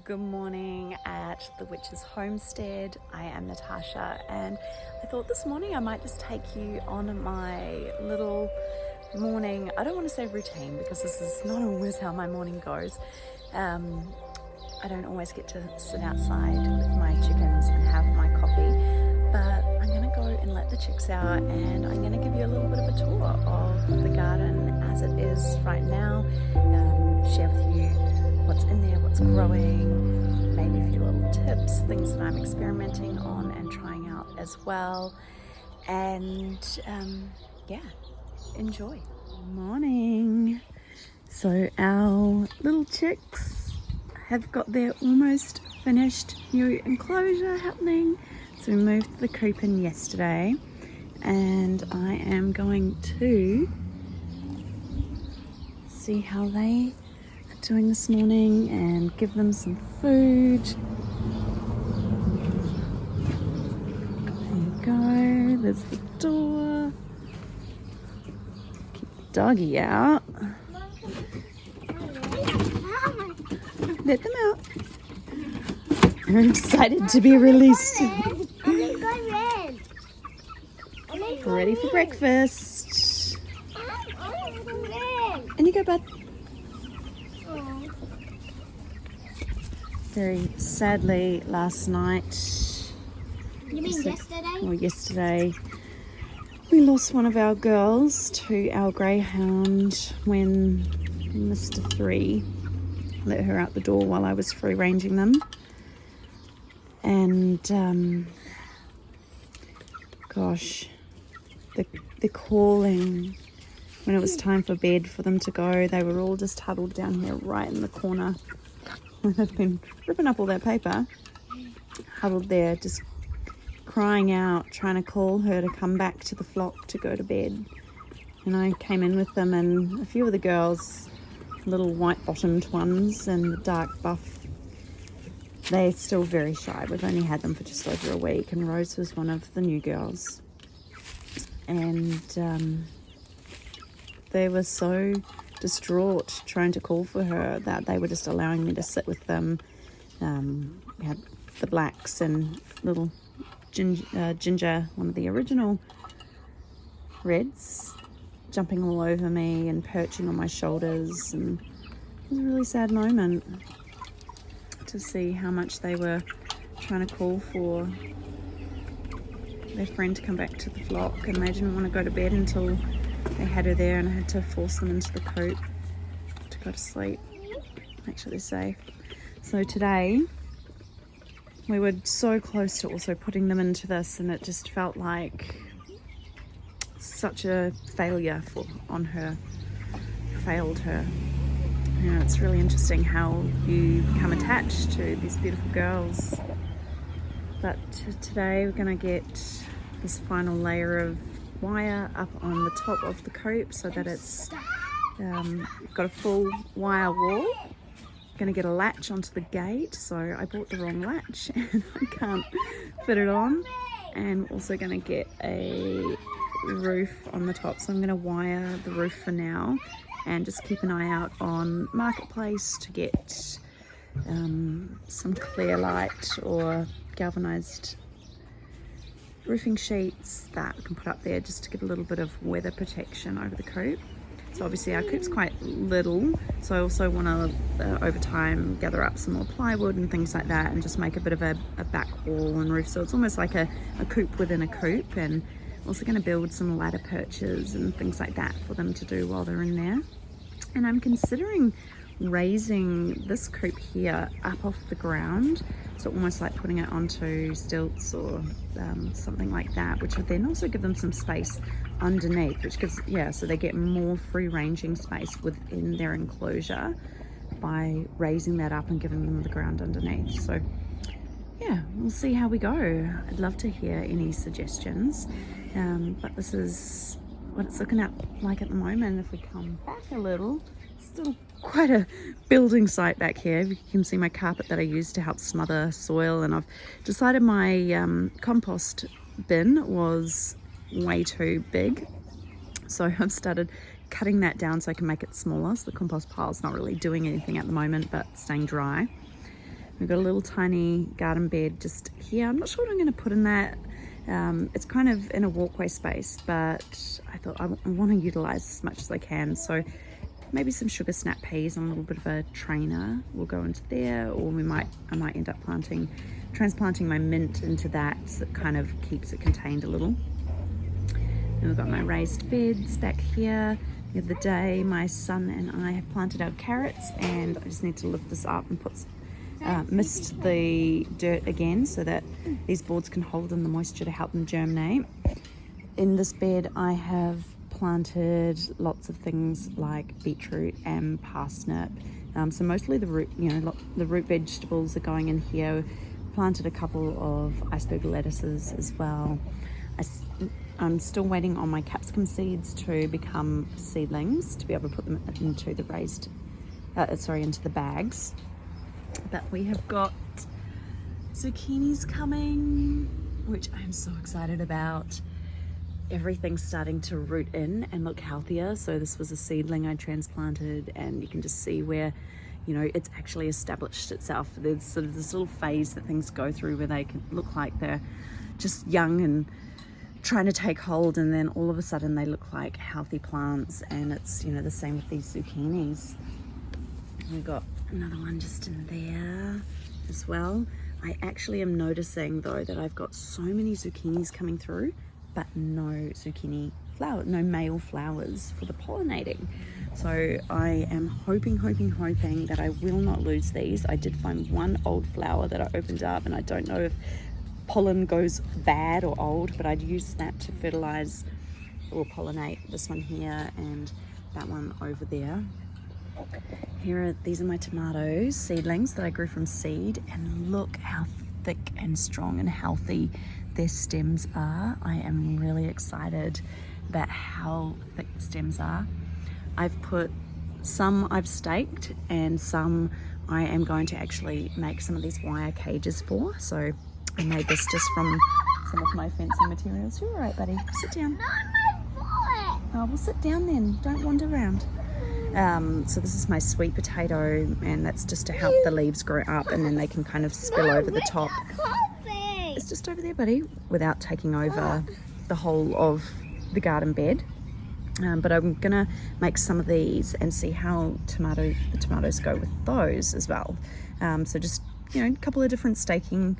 Good morning at the Witch's Homestead. I am Natasha, and I thought this morning I might just take you on my little morning, I don't want to say routine because this is not always how my morning goes. I don't always get to sit outside with my chickens and have my coffee, but I'm going to go and let the chicks out, and I'm going to give you a little bit of a tour of the garden as it is right now, share with you what's in there, what's growing, maybe a few little tips, things that I'm experimenting on and trying out as well. And yeah, enjoy. Morning. So our little chicks have got their almost finished new enclosure happening. So we moved the coop in yesterday, and I am going to see how they doing this morning and give them some food. There you go, there's the door. Keep the doggy out. Let them out. They're excited to be released. Ready for breakfast. And you go, bud. Very sadly, last night, You mean yesterday, we lost one of our girls to our greyhound when Mr. 3 let her out the door while I was free ranging them. And gosh, the calling when it was time for bed for them to go, they were all just huddled down here right in the corner. They've been ripping up all that paper, huddled there, just crying out, trying to call her to come back to the flock to go to bed. And I came in with them, and a few of the girls, little white-bottomed ones and the dark buff, they're still very shy. We've only had them for just over a week, and Rose was one of the new girls. And they were so distraught trying to call for her that they were just allowing me to sit with them. We had the blacks and little Ginger, one of the original reds, jumping all over me and perching on my shoulders, and it was a really sad moment to see how much they were trying to call for their friend to come back to the flock, and they didn't want to go to bed until they had her there, and I had to force them into the coop to go to sleep, make sure they're safe. So today we were so close to also putting them into this, and it just felt like such a failure on her, failed her. You know, it's really interesting how you become attached to these beautiful girls. But today we're going to get this final layer of wire up on the top of the coop so that it's got a full wire wall. Going to get a latch onto the gate, so I bought the wrong latch and I can't fit it on. And also going to get a roof on the top, so I'm going to wire the roof for now and just keep an eye out on Marketplace to get some clear light or galvanized roofing sheets that we can put up there just to give a little bit of weather protection over the coop. So obviously our coop's quite little, so I also want to over time gather up some more plywood and things like that and just make a bit of a back wall and roof, so it's almost like a coop within a coop. And also going to build some ladder perches and things like that for them to do while they're in there. And I'm considering raising this coop here up off the ground, so almost like putting it onto stilts or something like that, which would then also give them some space underneath, which gives, yeah, so they get more free ranging space within their enclosure by raising that up and giving them the ground underneath. So yeah, we'll see how we go. I'd love to hear any suggestions, but this is what it's looking like at the moment. If we come back a little, still quite a building site back here. You can see my carpet that I use to help smother soil, and I've decided my compost bin was way too big, so I've started cutting that down so I can make it smaller. So the compost pile's not really doing anything at the moment but staying dry. We've got a little tiny garden bed just here. I'm not sure what I'm going to put in that. It's kind of in a walkway space, but I thought I want to utilize as much as I can. So maybe some sugar snap peas and a little bit of a trainer will go into there, or I might end up transplanting my mint into that, so it kind of keeps it contained a little. And we've got my raised beds back here. The other day my son and I have planted our carrots, and I just need to lift this up and mist the dirt again so that these boards can hold in the moisture to help them germinate. In this bed I have planted lots of things like beetroot and parsnip, so mostly the root, the root vegetables are going in here. Planted a couple of iceberg lettuces as well. I'm still waiting on my capsicum seeds to become seedlings to be able to put them into the into the bags. But we have got zucchinis coming, which I'm so excited about. Everything's starting to root in and look healthier. So this was a seedling I transplanted, and you can just see where, it's actually established itself. There's sort of this little phase that things go through where they can look like they're just young and trying to take hold, and then all of a sudden they look like healthy plants. And it's, the same with these zucchinis. We've got another one just in there as well. I actually am noticing though that I've got so many zucchinis coming through, but no male flowers for the pollinating. So I am hoping that I will not lose these. I did find one old flower that I opened up, and I don't know if pollen goes bad or old, but I'd use that to fertilize or pollinate this one here and that one over there. These are my tomato seedlings that I grew from seed, and look how thick and strong and healthy their stems are. I am really excited about how thick the stems are. I've staked, and some I am going to actually make some of these wire cages for. So I made this just from some of my fencing materials. You're all right, buddy. Sit down. Oh, well, sit down then. Don't wander around. So this is my sweet potato, and that's just to help the leaves grow up, and then they can kind of spill over the top. It's just over there, buddy, without taking over the whole of the garden bed. But I'm gonna make some of these and see how the tomatoes go with those as well. So just, a couple of different staking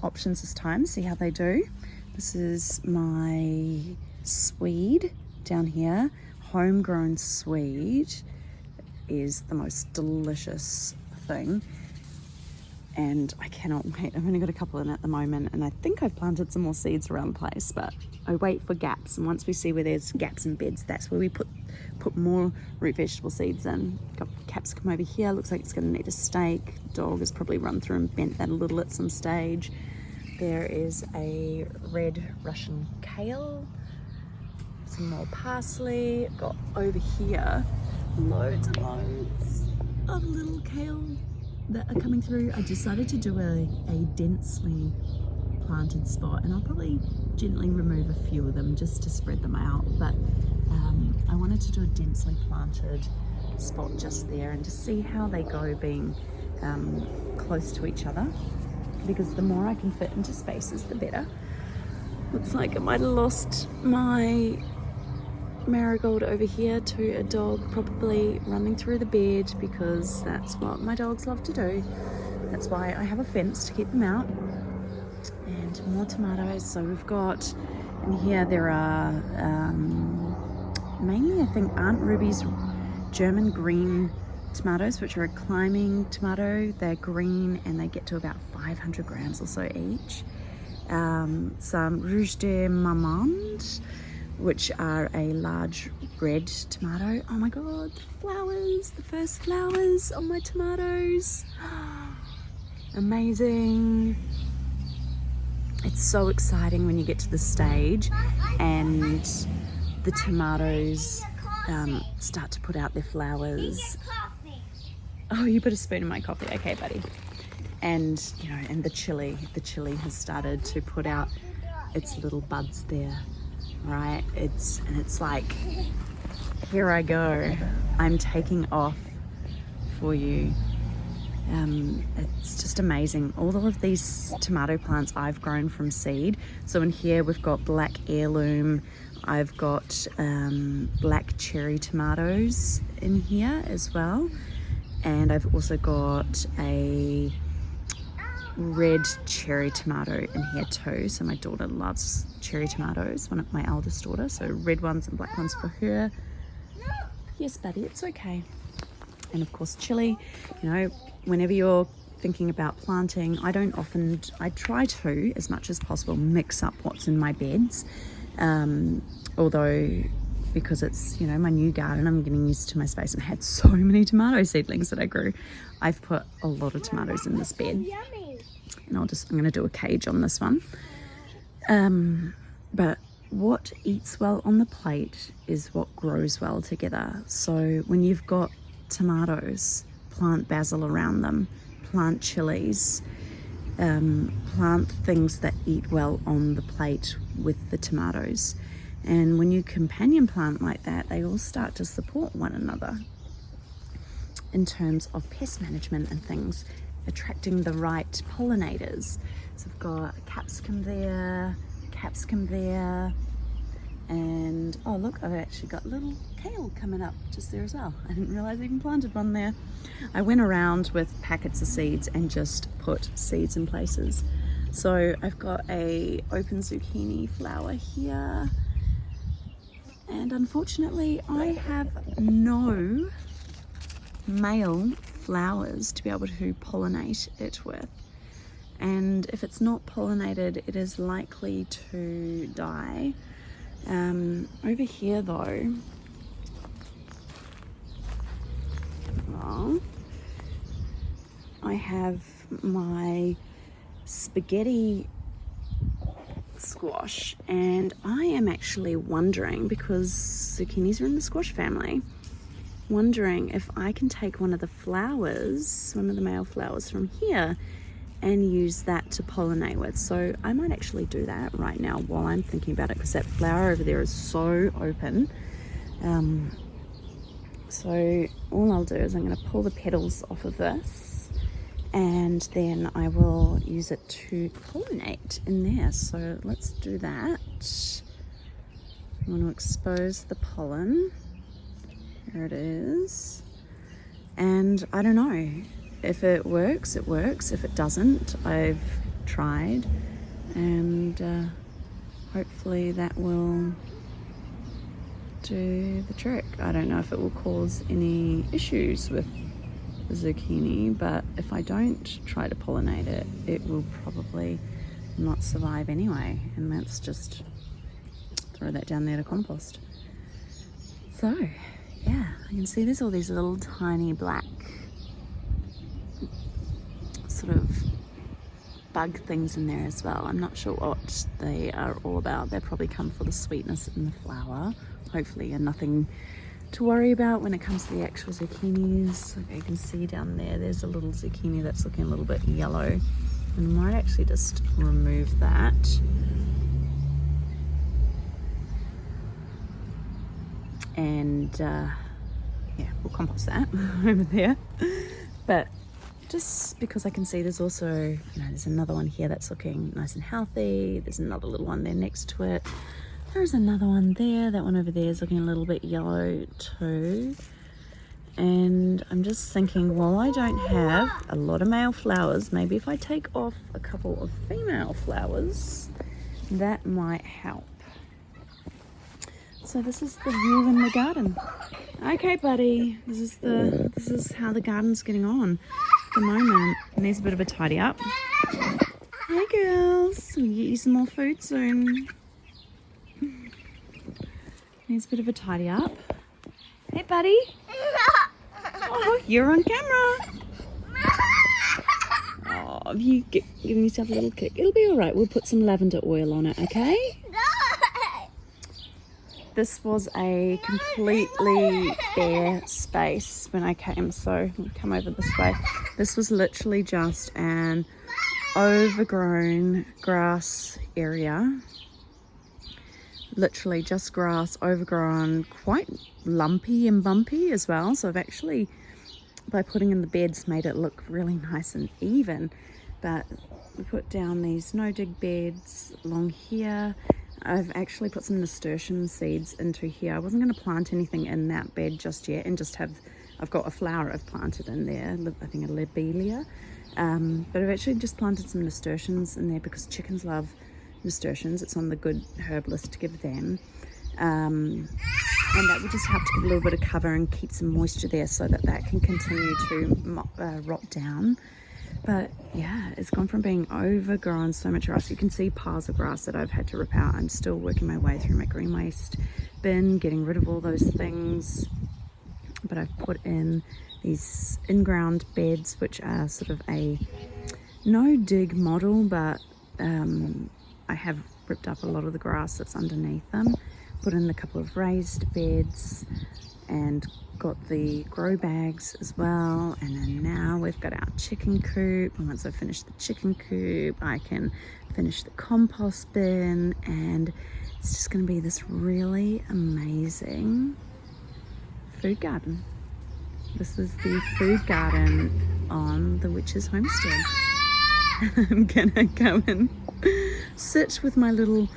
options this time, see how they do. This is my swede down here. Homegrown swede is the most delicious thing, and I cannot wait. I've only got a couple in at the moment, and I think I've planted some more seeds around the place, but I wait for gaps, and once we see where there's gaps in beds, that's where we put more root vegetable seeds in. Got capsicum over here, looks like it's going to need a stake. Dog has probably run through and bent that a little at some stage. There is a red Russian kale, some more parsley. Got over here loads and loads of little kale that are coming through. I decided to do a densely planted spot, and I'll probably gently remove a few of them just to spread them out, but I wanted to do a densely planted spot just there and just see how they go being close to each other, because the more I can fit into spaces, the better. Looks like I might have lost my marigold over here to a dog probably running through the bed, because that's what my dogs love to do. That's why I have a fence to keep them out. And more tomatoes. So we've got in here, there are mainly I think Aunt Ruby's German green tomatoes, which are a climbing tomato. They're green and they get to about 500 grams or so each. Some Rouge de Marmande, which are a large red tomato. Oh my god, the flowers, the first flowers on my tomatoes. Amazing. It's so exciting when you get to the stage and the tomatoes start to put out their flowers. Oh, you put a spoon in my coffee. Okay, buddy. And, and the chili has started to put out its little buds there. Right, it's like, here I go, I'm taking off for you. It's just amazing. All of these tomato plants I've grown from seed. So in here we've got black heirloom, I've got black cherry tomatoes in here as well, and I've also got a red cherry tomato in here too. So my daughter loves cherry tomatoes, one of my eldest daughter, so red ones and black ones for her. Yes buddy, it's okay. And of course chili. You know, whenever you're thinking about planting, I try to, as much as possible, mix up what's in my beds, although because it's, you know, my new garden, I'm getting used to my space, and I had so many tomato seedlings that I grew. I've put a lot of tomatoes in this bed, and I'm going to do a cage on this one. But what eats well on the plate is what grows well together. So when you've got tomatoes, plant basil around them, plant chilies, plant things that eat well on the plate with the tomatoes. And when you companion plant like that, they all start to support one another in terms of pest management and things, attracting the right pollinators. So I've got a capsicum there, and oh look, I've actually got little kale coming up just there as well. I didn't realize I even planted one there. I went around with packets of seeds and just put seeds in places. So I've got a open zucchini flower here, and unfortunately I have no male flowers to be able to pollinate it with. And if it's not pollinated, it is likely to die. Over here though, well, I have my spaghetti squash, and I am actually wondering, because zucchinis are in the squash family, wondering if I can take one of the flowers, one of the male flowers from here, and use that to pollinate with. So I might actually do that right now while I'm thinking about it, because that flower over there is so open. So all I'll do is I'm going to pull the petals off of this, and then I will use it to pollinate in there. So let's do that. I want to expose the pollen. Here it is. And I don't know. If it works, it works. If it doesn't, I've tried, and hopefully that will do the trick. I don't know if it will cause any issues with the zucchini, but if I don't try to pollinate it, it will probably not survive anyway, and let's just throw that down there to compost. So yeah, I can see there's all these little tiny black sort of bug things in there as well. I'm not sure what they are all about. They probably come for the sweetness in the flower, hopefully, and nothing to worry about when it comes to the actual zucchinis. Like you can see down there, there's a little zucchini that's looking a little bit yellow, and I might actually just remove that. And yeah, we'll compost that over there. But just because I can see there's also, you know, there's another one here that's looking nice and healthy. There's another little one there next to it. There's another one there. That one over there is looking a little bit yellow too. And I'm just thinking, while I don't have a lot of male flowers, maybe if I take off a couple of female flowers, that might help. So this is the view in the garden. Okay, buddy, this is how the garden's getting on at the moment. It needs a bit of a tidy up. Hey girls, we'll get you some more food soon. Needs a bit of a tidy up. Hey buddy. Oh, you're on camera. Oh, have you given yourself a little kick? It'll be all right. We'll put some lavender oil on it, okay? This was a completely bare space when I came, so I'll come over this way. This was literally just an overgrown grass area. Literally just grass, overgrown, quite lumpy and bumpy as well. So I've actually by putting in the beds made it look really nice and even. But we put down these no-dig beds along here. I've actually put some nasturtium seeds into here. I wasn't going to plant anything in that bed just yet, and just I've got a flower I've planted in there, I think a lobelia. But I've actually just planted some nasturtiums in there because chickens love nasturtiums. It's on the good herb list to give them. And that will just help to give a little bit of cover and keep some moisture there so that can continue to rot down. But yeah, it's gone from being overgrown so much grass. You can see piles of grass that I've had to rip out. I'm still working my way through my green waste bin, getting rid of all those things. But I've put in these in-ground beds, which are sort of a no-dig model, but I have ripped up a lot of the grass that's underneath them. Put in a couple of raised beds and got the grow bags as well. And then now we've got our chicken coop, and once I finish the chicken coop I can finish the compost bin, and it's just going to be this really amazing food garden. This is the food garden on the Witch's Homestead. I'm gonna go and sit with my little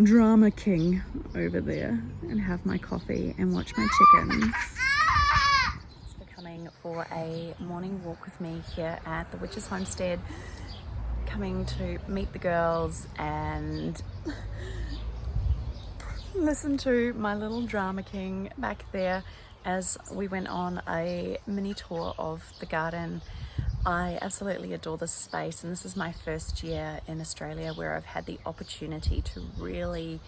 drama king over there and have my coffee and watch my chickens. Thanks for coming for a morning walk with me here at the Witch's Homestead, coming to meet the girls and listen to my little drama king back there as we went on a mini tour of the garden. I absolutely adore this space, and this is my first year in Australia where I've had the opportunity to really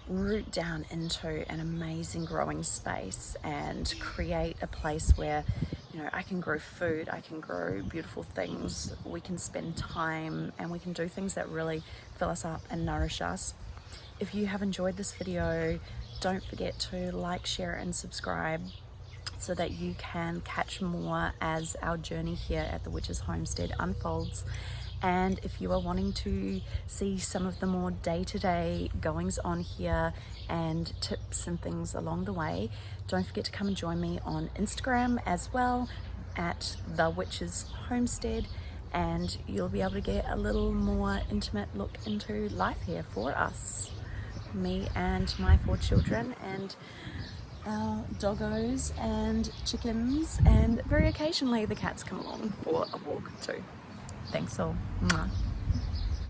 root down into an amazing growing space and create a place where, you know, I can grow food, I can grow beautiful things, we can spend time, and we can do things that really fill us up and nourish us. If you have enjoyed this video, don't forget to like, share and subscribe so that you can catch more as our journey here at the Witch's Homestead unfolds. And if you are wanting to see some of the more day-to-day goings on here and tips and things along the way, don't forget to come and join me on Instagram as well at the Witch's Homestead, and you'll be able to get a little more intimate look into life here for us, me and my 4 children and our doggos and chickens, and very occasionally the cats come along for a walk too. Thanks all. Mwah.